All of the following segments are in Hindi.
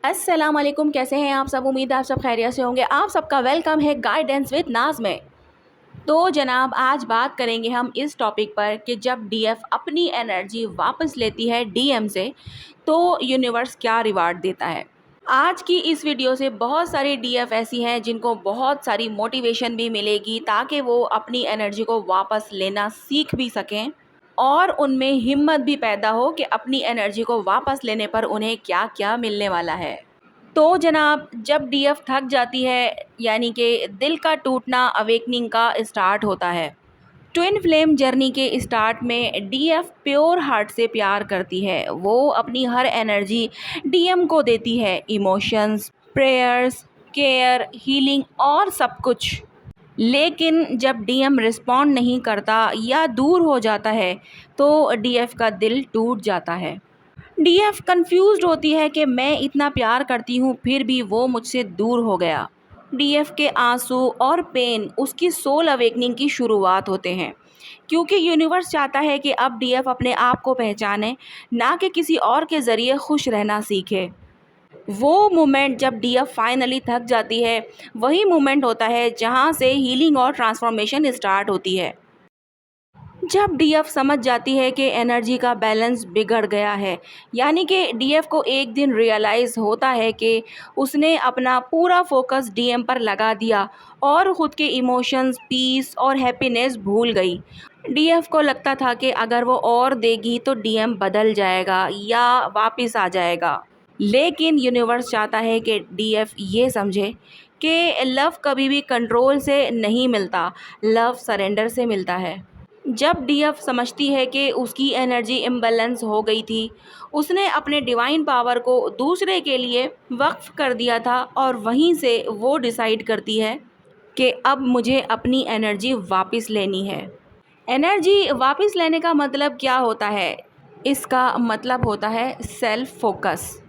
अस्सलाम वालेकुम, कैसे हैं आप सब। उम्मीद है आप सब खैरियत से होंगे। आप सबका वेलकम है गाइडेंस विद नाज में। तो जनाब, आज बात करेंगे हम इस टॉपिक पर कि जब डीएफ अपनी एनर्जी वापस लेती है डीएम से तो यूनिवर्स क्या रिवार्ड देता है। आज की इस वीडियो से बहुत सारी डीएफ ऐसी हैं जिनको बहुत सारी मोटिवेशन भी मिलेगी ताकि वो अपनी एनर्जी को वापस लेना सीख भी सकें और उनमें हिम्मत भी पैदा हो कि अपनी एनर्जी को वापस लेने पर उन्हें क्या क्या मिलने वाला है। तो जनाब, जब डीएफ थक जाती है यानी कि दिल का टूटना अवेकनिंग का स्टार्ट होता है। ट्विन फ्लेम जर्नी के स्टार्ट में डीएफ प्योर हार्ट से प्यार करती है। वो अपनी हर एनर्जी डीएम को देती है, इमोशंस, प्रेयर्स, केयर, हीलिंग और सब कुछ। लेकिन जब डीएम रिस्पॉन्ड नहीं करता या दूर हो जाता है तो डीएफ का दिल टूट जाता है। डीएफ कंफ्यूज्ड होती है कि मैं इतना प्यार करती हूँ फिर भी वो मुझसे दूर हो गया। डीएफ के आंसू और पेन उसकी सोल अवेकनिंग की शुरुआत होते हैं, क्योंकि यूनिवर्स चाहता है कि अब डीएफ अपने आप को पहचाने, ना कि किसी और के ज़रिए खुश रहना सीखे। वो मोमेंट जब डीएफ फाइनली थक जाती है वही मोमेंट होता है जहाँ से हीलिंग और ट्रांसफॉर्मेशन स्टार्ट होती है। जब डीएफ समझ जाती है कि एनर्जी का बैलेंस बिगड़ गया है, यानी कि डीएफ को एक दिन रियलाइज़ होता है कि उसने अपना पूरा फोकस डीएम पर लगा दिया और ख़ुद के इमोशंस, पीस और हैप्पीनेस भूल गई। डीएफ को लगता था कि अगर वो और देगी तो डीएम बदल जाएगा या वापस आ जाएगा। लेकिन यूनिवर्स चाहता है कि डीएफ ये समझे कि लव कभी भी कंट्रोल से नहीं मिलता, लव सरेंडर से मिलता है। जब डीएफ समझती है कि उसकी एनर्जी इम्बैलेंस हो गई थी, उसने अपने डिवाइन पावर को दूसरे के लिए वक्फ कर दिया था और वहीं से वो डिसाइड करती है कि अब मुझे अपनी एनर्जी वापस लेनी है। एनर्जी वापस लेने का मतलब क्या होता है? इसका मतलब होता है सेल्फ फोकस।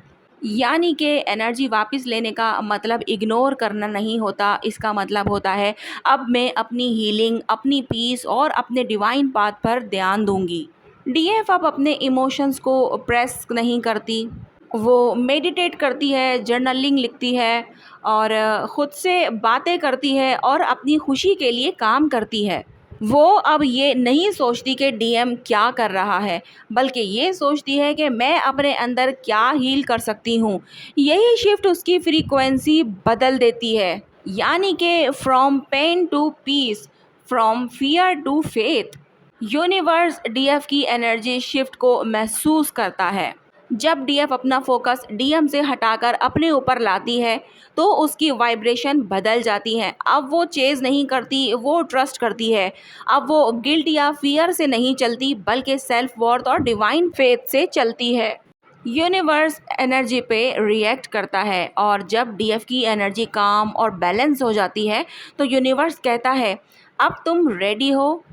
यानी कि एनर्जी वापस लेने का मतलब इग्नोर करना नहीं होता। इसका मतलब होता है अब मैं अपनी हीलिंग, अपनी पीस और अपने डिवाइन पाथ पर ध्यान दूंगी। डीएफ अब अपने इमोशंस को प्रेस नहीं करती, वो मेडिटेट करती है, जर्नलिंग लिखती है और ख़ुद से बातें करती है और अपनी खुशी के लिए काम करती है। वो अब ये नहीं सोचती कि डीएम क्या कर रहा है, बल्कि ये सोचती है कि मैं अपने अंदर क्या हील कर सकती हूँ। यही शिफ्ट उसकी फ्रीक्वेंसी बदल देती है, यानी कि from pain to peace, from fear to faith. Universe डीएफ की एनर्जी शिफ्ट को महसूस करता है। जब डीएफ अपना फोकस डीएम से हटाकर अपने ऊपर लाती है तो उसकी वाइब्रेशन बदल जाती है। अब वो चेज़ नहीं करती, वो ट्रस्ट करती है। अब वो गिल्ट या फियर से नहीं चलती बल्कि सेल्फ वर्थ और डिवाइन फेथ से चलती है। यूनिवर्स एनर्जी पे रिएक्ट करता है और जब डीएफ की एनर्जी काम और बैलेंस हो जाती है तो यूनिवर्स कहता है अब तुम रेडी हो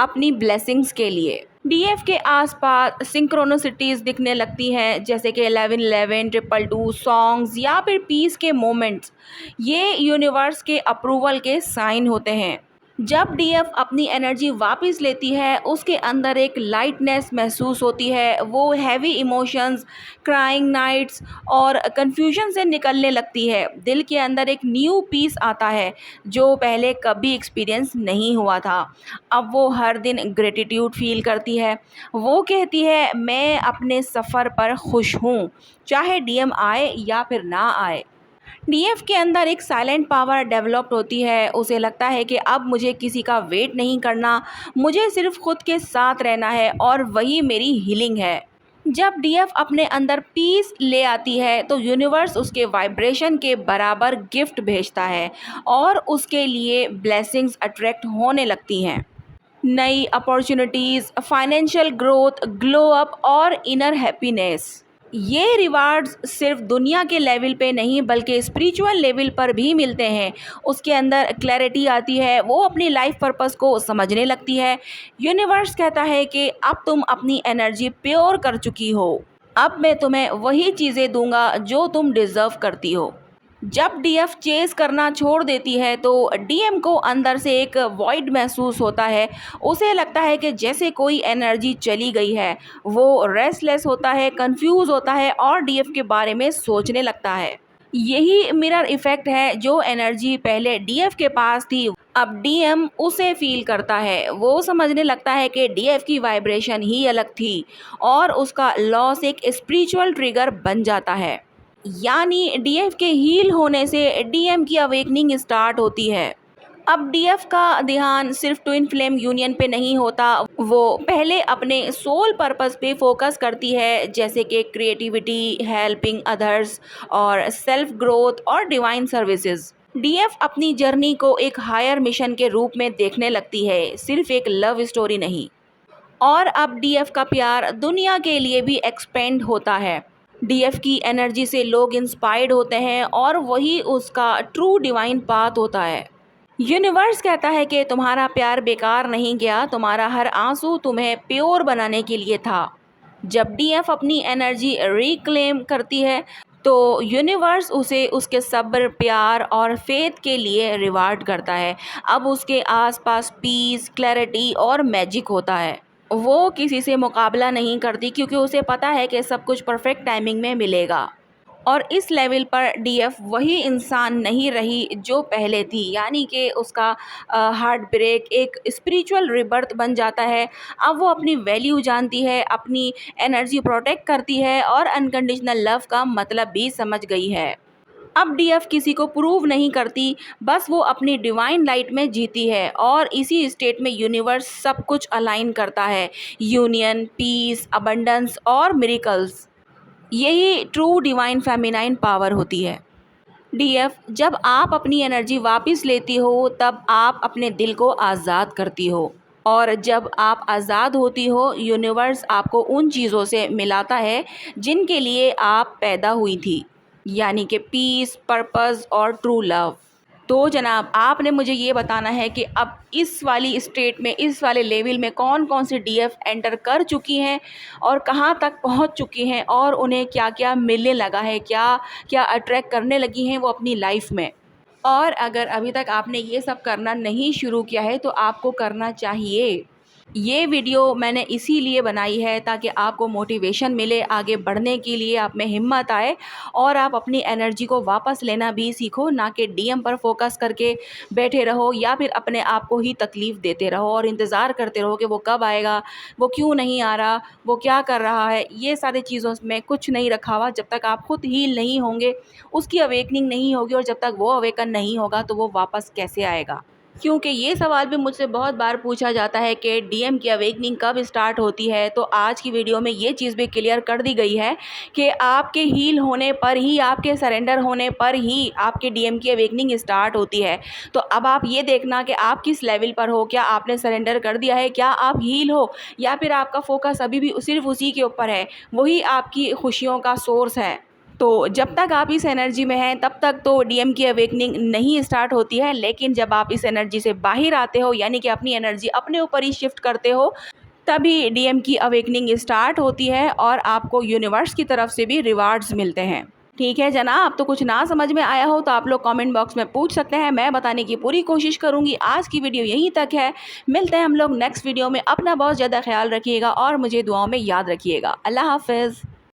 अपनी ब्लेसिंग्स के लिए। डीएफ के आसपास सिंक्रोनिसिटीज़ दिखने लगती हैं, जैसे कि 1111, 222 सॉन्ग्स या फिर पीस के मोमेंट्स। ये यूनिवर्स के अप्रूवल के साइन होते हैं। जब डीएफ अपनी एनर्जी वापस लेती है उसके अंदर एक लाइटनेस महसूस होती है। वो हैवी इमोशंस, क्राइंग नाइट्स और कन्फ्यूजन से निकलने लगती है। दिल के अंदर एक न्यू पीस आता है जो पहले कभी एक्सपीरियंस नहीं हुआ था। अब वो हर दिन ग्रेटिट्यूड फील करती है। वो कहती है मैं अपने सफ़र पर खुश हूँ, चाहे डीएम आए या फिर ना आए। डीएफ के अंदर एक साइलेंट पावर डेवलप्ड होती है। उसे लगता है कि अब मुझे किसी का वेट नहीं करना, मुझे सिर्फ खुद के साथ रहना है और वही मेरी हीलिंग है। जब डीएफ अपने अंदर पीस ले आती है तो यूनिवर्स उसके वाइब्रेशन के बराबर गिफ्ट भेजता है और उसके लिए ब्लेसिंग्स अट्रैक्ट होने लगती हैं। नई opportunities, financial growth, glow up और इनर हैप्पीनेस। ये रिवार्ड्स सिर्फ दुनिया के लेवल पे नहीं बल्कि स्पिरिचुअल लेवल पर भी मिलते हैं। उसके अंदर क्लैरिटी आती है, वो अपनी लाइफ पर्पस को समझने लगती है। यूनिवर्स कहता है कि अब तुम अपनी एनर्जी प्योर कर चुकी हो, अब मैं तुम्हें वही चीज़ें दूंगा जो तुम डिज़र्व करती हो। जब डीएफ चेस करना छोड़ देती है तो डीएम को अंदर से एक वॉइड महसूस होता है। उसे लगता है कि जैसे कोई एनर्जी चली गई है। वो रेस्टलेस होता है, कंफ्यूज होता है और डीएफ के बारे में सोचने लगता है। यही मिरर इफेक्ट है। जो एनर्जी पहले डीएफ के पास थी, अब डीएम उसे फील करता है। वो समझने लगता है कि डीएफ की वाइब्रेशन ही अलग थी और उसका लॉस एक स्पिरिचुअल ट्रिगर बन जाता है। यानी डीएफ के हील होने से डीएम की अवेकनिंग स्टार्ट होती है। अब डीएफ का ध्यान सिर्फ ट्विन फ्लेम यूनियन पे नहीं होता। वो पहले अपने सोल पर्पस पे फोकस करती है, जैसे कि क्रिएटिविटी, हेल्पिंग अदर्स और सेल्फ ग्रोथ और डिवाइन सर्विसेज। डीएफ अपनी जर्नी को एक हायर मिशन के रूप में देखने लगती है, सिर्फ एक लव स्टोरी नहीं। और अब डीएफ का प्यार दुनिया के लिए भी एक्सपेंड होता है। डीएफ की एनर्जी से लोग इंस्पायर्ड होते हैं और वही उसका ट्रू डिवाइन पाथ होता है। यूनिवर्स कहता है कि तुम्हारा प्यार बेकार नहीं गया, तुम्हारा हर आंसू तुम्हें प्योर बनाने के लिए था। जब डीएफ अपनी एनर्जी रिक्लेम करती है तो यूनिवर्स उसे उसके सब्र, प्यार और फेथ के लिए रिवार्ड करता है। अब उसके आसपास पीस, क्लैरिटी और मैजिक होता है। वो किसी से मुकाबला नहीं करती क्योंकि उसे पता है कि सब कुछ परफेक्ट टाइमिंग में मिलेगा। और इस लेवल पर डीएफ वही इंसान नहीं रही जो पहले थी, यानी कि उसका हार्ट ब्रेक एक स्पिरिचुअल रिबर्थ बन जाता है। अब वो अपनी वैल्यू जानती है, अपनी एनर्जी प्रोटेक्ट करती है और अनकंडीशनल लव का मतलब भी समझ गई है। अब डीएफ किसी को प्रूव नहीं करती, बस वो अपनी डिवाइन लाइट में जीती है और इसी स्टेट में यूनिवर्स सब कुछ अलाइन करता है। यूनियन, पीस, अबंडेंस और मिरेकल्स, यही ट्रू डिवाइन फेमिनाइन पावर होती है। डीएफ, जब आप अपनी एनर्जी वापस लेती हो तब आप अपने दिल को आज़ाद करती हो। और जब आप आज़ाद होती हो, यूनिवर्स आपको उन चीज़ों से मिलाता है जिनके लिए आप पैदा हुई थी, यानी कि पीस, पर्पस और ट्रू लव। तो जनाब, आपने मुझे ये बताना है कि अब इस वाली स्टेट में, इस वाले लेवल में कौन कौन सी डीएफ एंटर कर चुकी हैं और कहाँ तक पहुँच चुकी हैं और उन्हें क्या क्या मिलने लगा है, क्या क्या अट्रैक्ट करने लगी हैं वो अपनी लाइफ में। और अगर अभी तक आपने ये सब करना नहीं शुरू किया है तो आपको करना चाहिए। ये वीडियो मैंने इसीलिए बनाई है ताकि आपको मोटिवेशन मिले आगे बढ़ने के लिए, आप में हिम्मत आए और आप अपनी एनर्जी को वापस लेना भी सीखो, ना कि डीएम पर फोकस करके बैठे रहो या फिर अपने आप को ही तकलीफ़ देते रहो और इंतज़ार करते रहो कि वो कब आएगा, वो क्यों नहीं आ रहा, वो क्या कर रहा है। ये सारी चीज़ों में कुछ नहीं रखा हुआ। जब तक आप खुद हील नहीं होंगे, उसकी अवेकनिंग नहीं होगी और जब तक वो अवेकन नहीं होगा तो वो वापस कैसे आएगा। क्योंकि ये सवाल भी मुझसे बहुत बार पूछा जाता है कि डीएम की अवेकनिंग कब स्टार्ट होती है। तो आज की वीडियो में ये चीज़ भी क्लियर कर दी गई है कि आपके हील होने पर ही, आपके सरेंडर होने पर ही आपके डीएम की अवेकनिंग स्टार्ट होती है। तो अब आप ये देखना कि आप किस लेवल पर हो, क्या आपने सरेंडर कर दिया है, क्या आप हील हो या फिर आपका फोकस अभी भी सिर्फ उसी के ऊपर है, वही आपकी खुशियों का सोर्स है। तो जब तक आप इस एनर्जी में हैं तब तक तो डीएम की अवेकनिंग नहीं स्टार्ट होती है, लेकिन जब आप इस एनर्जी से बाहर आते हो, यानी कि अपनी एनर्जी अपने ऊपर ही शिफ्ट करते हो, तभी डीएम की अवेकनिंग स्टार्ट होती है और आपको यूनिवर्स की तरफ से भी रिवार्ड्स मिलते हैं। ठीक है जनाब, तो कुछ ना समझ में आया हो तो आप लोग कमेंट बॉक्स में पूछ सकते हैं, मैं बताने की पूरी कोशिश करूँगी। आज की वीडियो यहीं तक है, मिलते हैं हम लोग नेक्स्ट वीडियो में। अपना बहुत ज़्यादा ख्याल रखिएगा और मुझे दुआओं में याद रखिएगा। अल्लाह हाफ़िज़।